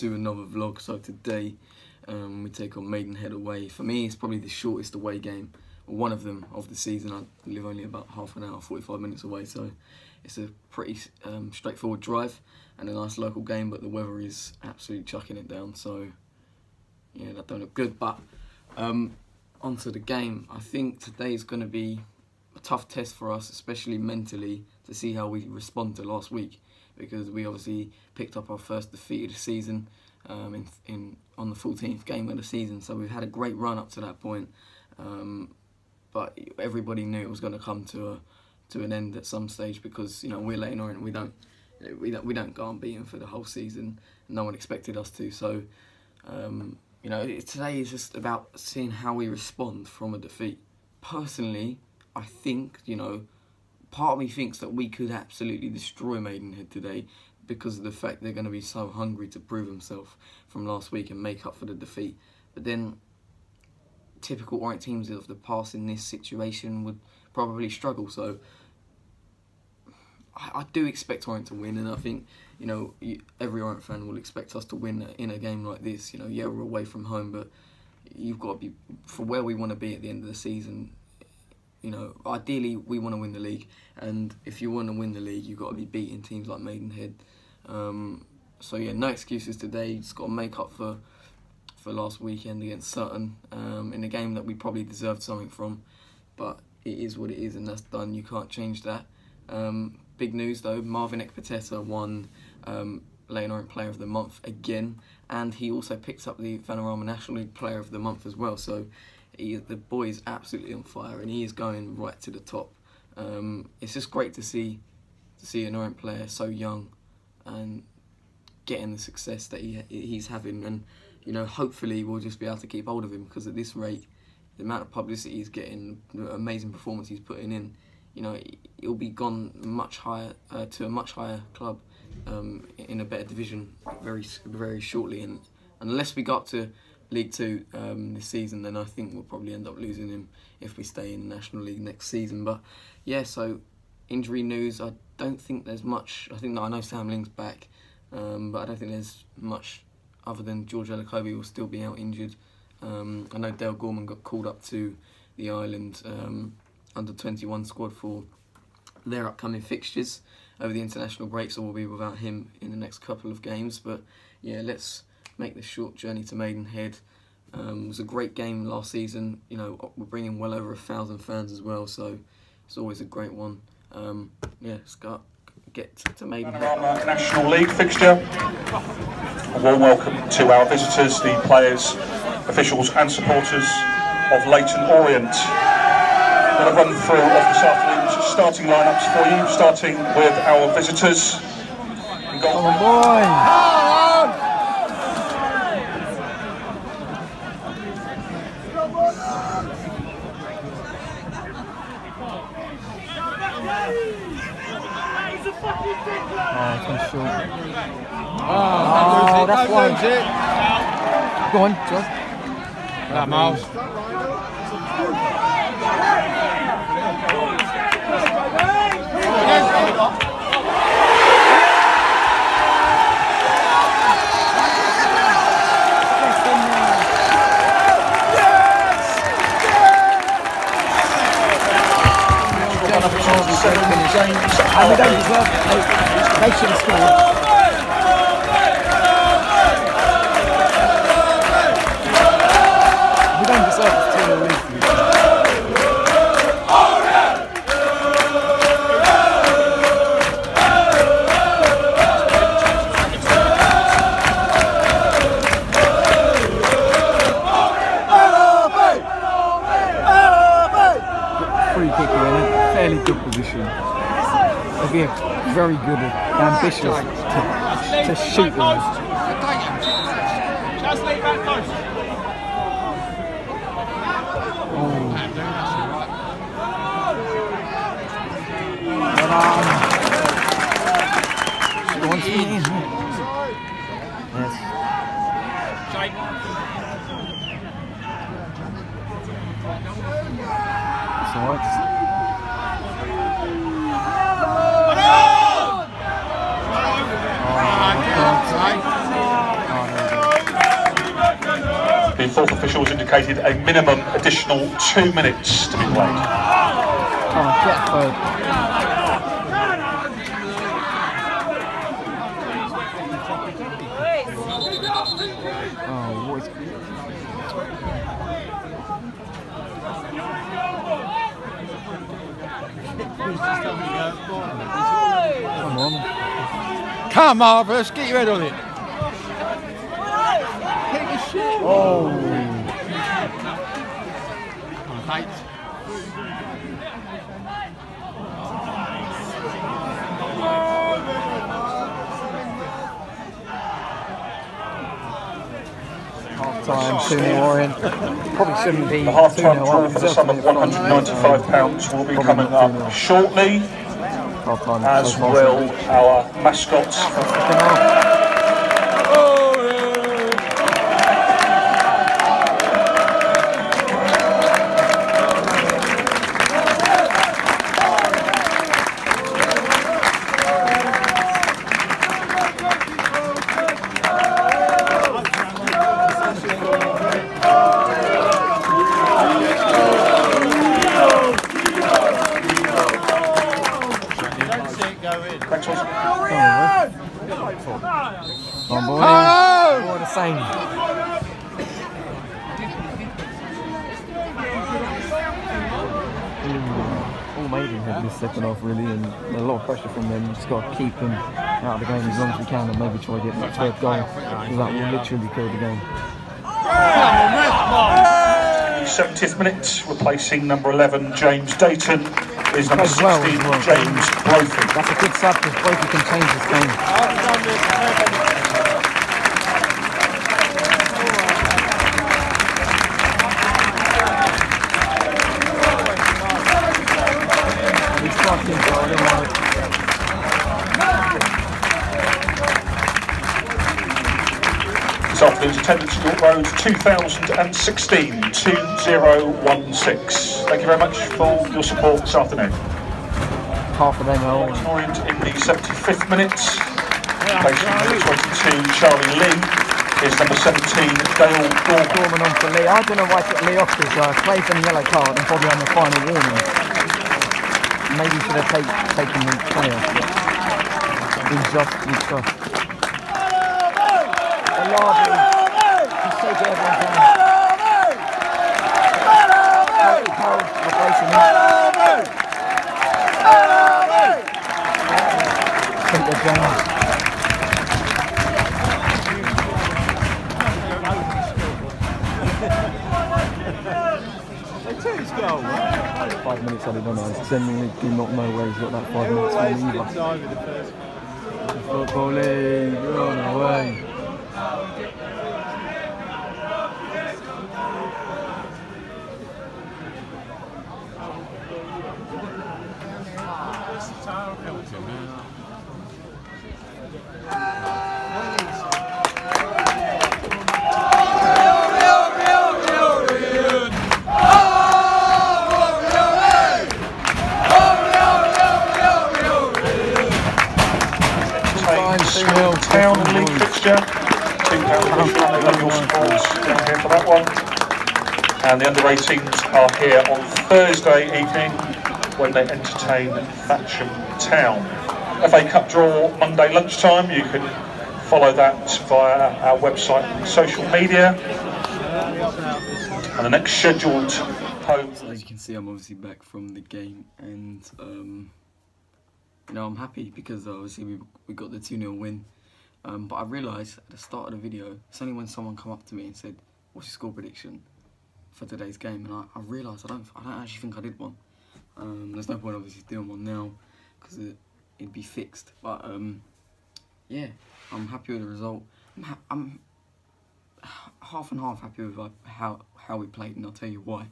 to another vlog. So today we take on Maidenhead away. For me, it's probably the shortest away game, or one of them, of the season. I live only about half an hour, 45 minutes away, so it's a pretty straightforward drive and a nice local game, but the weather is absolutely chucking it down, so yeah, that don't look good. But onto the game. I think today is going to be a tough test for us, especially mentally, to see how we respond to last week, because we obviously picked up our first defeat of the season on the 14th game of the season. So we've had a great run up to that point, but everybody knew it was going to come to an end at some stage, because we're Leyton Orient. We don't go unbeaten for the whole season. No one expected us to. So today is just about seeing how we respond from a defeat. Personally, I think, part of me thinks that we could absolutely destroy Maidenhead today because of the fact they're going to be so hungry to prove themselves from last week and make up for the defeat. But then, typical Orient teams of the past in this situation would probably struggle. So I do expect Orient to win, and I think every Orient fan will expect us to win in a game like this. Yeah, we're away from home, but you've got to be for where we want to be at the end of the season. Ideally we want to win the league, and if you want to win the league, you've got to be beating teams like Maidenhead. So yeah, no excuses today. Just got to make up for last weekend against Sutton in a game that we probably deserved something from, but it is what it is, and that's done. You can't change that. Big news though, Marvin Ekpateta won Leyton Orient Player of the Month again, and he also picked up the Vanarama National League Player of the Month as well. So the boy is absolutely on fire, and he is going right to the top. It's just great to see an Orient player so young and getting the success that he's having, and hopefully we'll just be able to keep hold of him, because at this rate, the amount of publicity he's getting, the amazing performance he's putting in, he'll be gone much higher to a much higher club in a better division very shortly. And unless we got to League 2 this season, then I think we'll probably end up losing him if we stay in the National League next season. But yeah, so injury news, I don't think there's much. I know Sam Ling's back, but I don't think there's much other than George Elokobi will still be out injured. I know Dale Gorman got called up to the Ireland under-21 squad for their upcoming fixtures over the international break, so we'll be without him in the next couple of games. But yeah, let's make the short journey to Maidenhead. It was a great game last season. We're bringing well over 1,000 fans as well, so it's always a great one. Yeah, let's get to Maidenhead. Vanarama National League fixture. A warm welcome to our visitors, the players, officials and supporters of Leyton Orient. I'm going to run through of this afternoon's starting lineups for you, starting with our visitors. Come on, boy! Oh, it's been short. Oh, that's one. Go on, John. Miles. And we don't deserve it. They should have scored. We don't deserve it to the league. Free kicker in it, fairly good position. They're very good and ambitious to shoot them. Just leave that close. She wants me in. Yes. It's alright. Oh, fourth official has indicated a minimum additional 2 minutes to be played. Oh, get third. Oh, what is... Come on. Come, Marvus, get your head on it. Oh. Half time, 2-0 Orient. Probably shouldn't be. The half-time draw for the sum of £195 will be coming up shortly, as will our mascots. More the same. All Maidenhead this second half really, and a lot of pressure from them. Just got to keep them out of the game as long as we can, and maybe try to get that third goal, because that will literally kill the game. 70th minute, replacing number 11 James Leyton is number 16 James Brophy. That's a good sub, because Brophy can change this game. This afternoon's attendance at York Road 2016 2016. Thank you very much for your support this afternoon. Half of them are Leyton Orient in the 75th minute. Placing number 22 Charlie Lee is number 17 Dale Gorman on for Lee. I don't know why I took Lee off, because plays on the yellow card and probably on the final warning. Maybe should have taken the player. He's just. He's so good, everyone down. Replacing him. Take the James. They took his goal, right? 5 minutes added on. I genuinely do not know where he's got that 5 minutes from either. Football league, run away. Town and league fixture. £2 down here for that one. And the under-18s are here on Thursday evening when they entertain Thatcham Town. FA Cup draw Monday lunchtime. You can follow that via our website and social media. And the next scheduled home. So as you can see, I'm obviously back from the game, and you know, I'm happy because obviously we got the 2-0 win. But I realised at the start of the video, it's only when someone come up to me and said, "What's your score prediction for today's game?" And I realised I don't actually think I did one. There's no point obviously doing one now because it'd be fixed. But yeah, I'm happy with the result. I'm half and half happy with how we played, and I'll tell you why.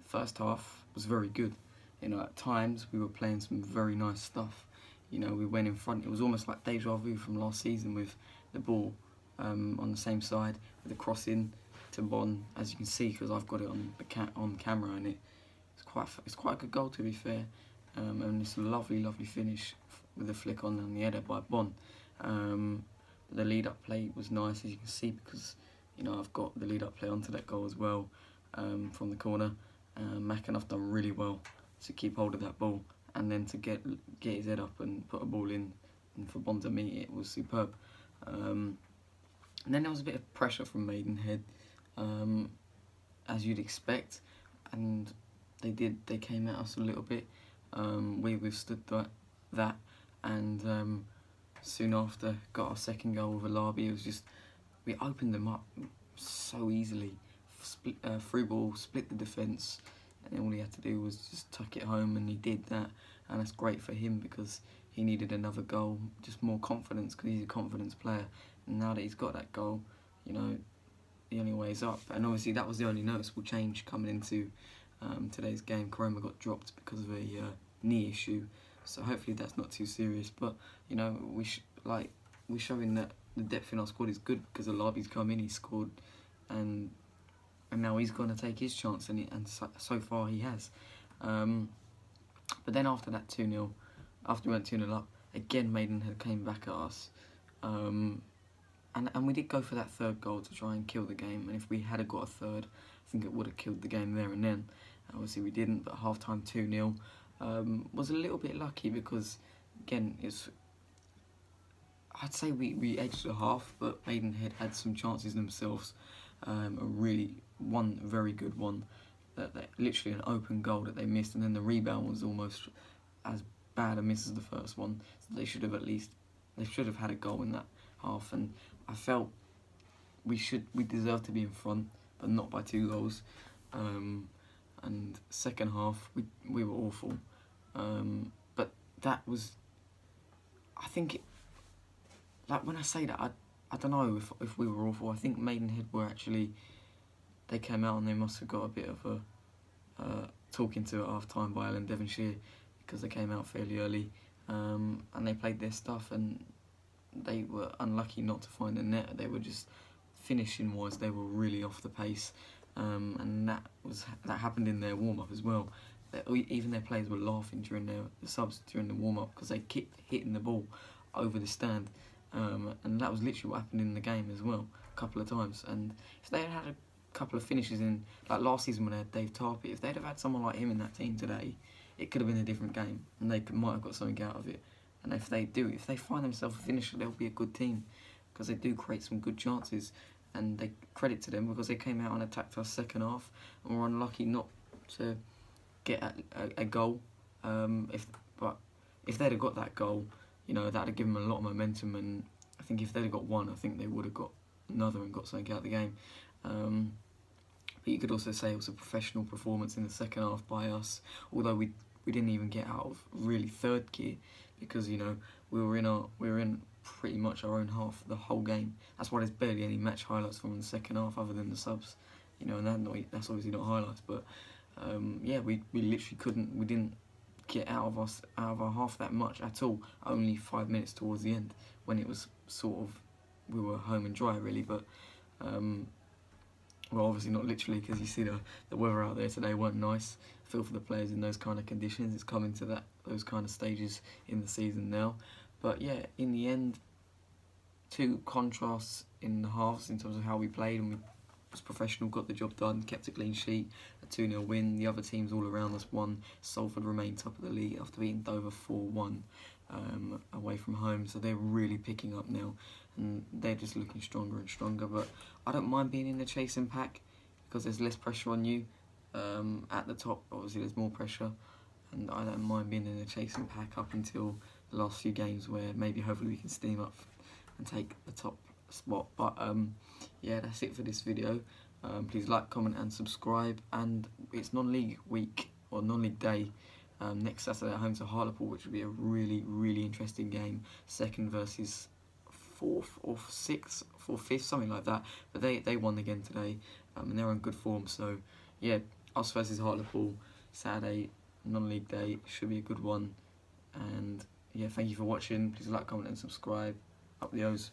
The first half was very good. You know, at times we were playing some very nice stuff. You know, we went in front. It was almost like deja vu from last season with the ball on the same side with the cross in to Bon, as you can see, because I've got it on camera, and it's quite a good goal, to be fair. And it's a lovely finish with the flick on the header by Bon. The lead-up play was nice, as you can see, because you know, I've got the lead-up play onto that goal as well, from the corner. McAnuff done really well to keep hold of that ball, and then to get his head up and put a ball in, and for Bond to meet it was superb. And then there was a bit of pressure from Maidenhead, as you'd expect, and they came at us a little bit. We withstood that, and soon after got our second goal with Alabi. It was just, we opened them up so easily. Through ball, split the defence, and all he had to do was just tuck it home, and he did that. And that's great for him because he needed another goal, just more confidence, because he's a confidence player. And now that he's got that goal, you know, the only way is up. And obviously that was the only noticeable change coming into today's game. Koroma got dropped because of a knee issue, so hopefully that's not too serious. But you know, we're showing that the depth in our squad is good, because Alabi's come in, he scored, and now he's going to take his chance, and so far he has. But then after that 2-0, after we went 2-0 up, again Maidenhead came back at us, and we did go for that third goal to try and kill the game. And if we had got a third, I think it would have killed the game there and then. Obviously we didn't, but half-time 2-0 was a little bit lucky, because again, I'd say we edged the half, but Maidenhead had some chances themselves. One very good one, that literally an open goal that they missed, and then the rebound was almost as bad a miss as the first one. So they should have had a goal in that half, and I felt we deserved to be in front, but not by 2 goals. And second half we were awful, but that was, I think, like when I say that, I don't know if we were awful. I think Maidenhead were actually, they came out and they must have got a bit of a talking to at half time by Alan Devonshire, because they came out fairly early, and they played their stuff, and they were unlucky not to find a net. They were just, finishing wise, they were really off the pace, and that happened in their warm up as well. Even their players were laughing during the subs during the warm up, because they kept hitting the ball over the stand. And that was literally what happened in the game as well, a couple of times. And if they had a couple of finishes in, like last season when they had Dave Tarpey, if they'd have had someone like him in that team today, it could have been a different game, and they might have got something out of it. And if they find themselves a finisher, they'll be a good team, because they do create some good chances, and they credit to them, because they came out and attacked us second half, and were unlucky not to get a goal. But if they'd have got that goal, you know, that'd have given them a lot of momentum, and I think if they'd have got one, I think they would have got another and got something out of the game. But you could also say it was a professional performance in the second half by us, although we didn't even get out of really third gear, because, you know, we were in pretty much our own half the whole game. That's why there's barely any match highlights from the second half other than the subs, you know, and that's obviously not highlights. But yeah, we literally we didn't get out of our half that much at all. Only 5 minutes towards the end, when it was sort of, we were home and dry really. But well, obviously not literally, because you see the weather out there today weren't nice. I feel for the players in those kind of conditions. It's coming to those kind of stages in the season now. But yeah, in the end, 2 contrasts in the halves in terms of how we played, and we was professional, got the job done, kept a clean sheet, a 2-0 win. The other teams all around us won. Salford remained top of the league after beating Dover 4-1 away from home, so they're really picking up now, and they're just looking stronger and stronger. But I don't mind being in the chasing pack, because there's less pressure on you. At the top, obviously there's more pressure, and I don't mind being in the chasing pack up until the last few games, where maybe hopefully we can steam up and take the top spot. But yeah, that's it for this video. Please like, comment and subscribe, and it's non-league week, or non-league day, next Saturday at home to Hartlepool, which will be a really interesting game. 2nd versus 4th or 6th, 4th, 5th, something like that. But they won again today, and they're on good form. So yeah, us versus Hartlepool, Saturday, non-league day, should be a good one. And yeah, thank you for watching. Please like, comment and subscribe. Up the O's.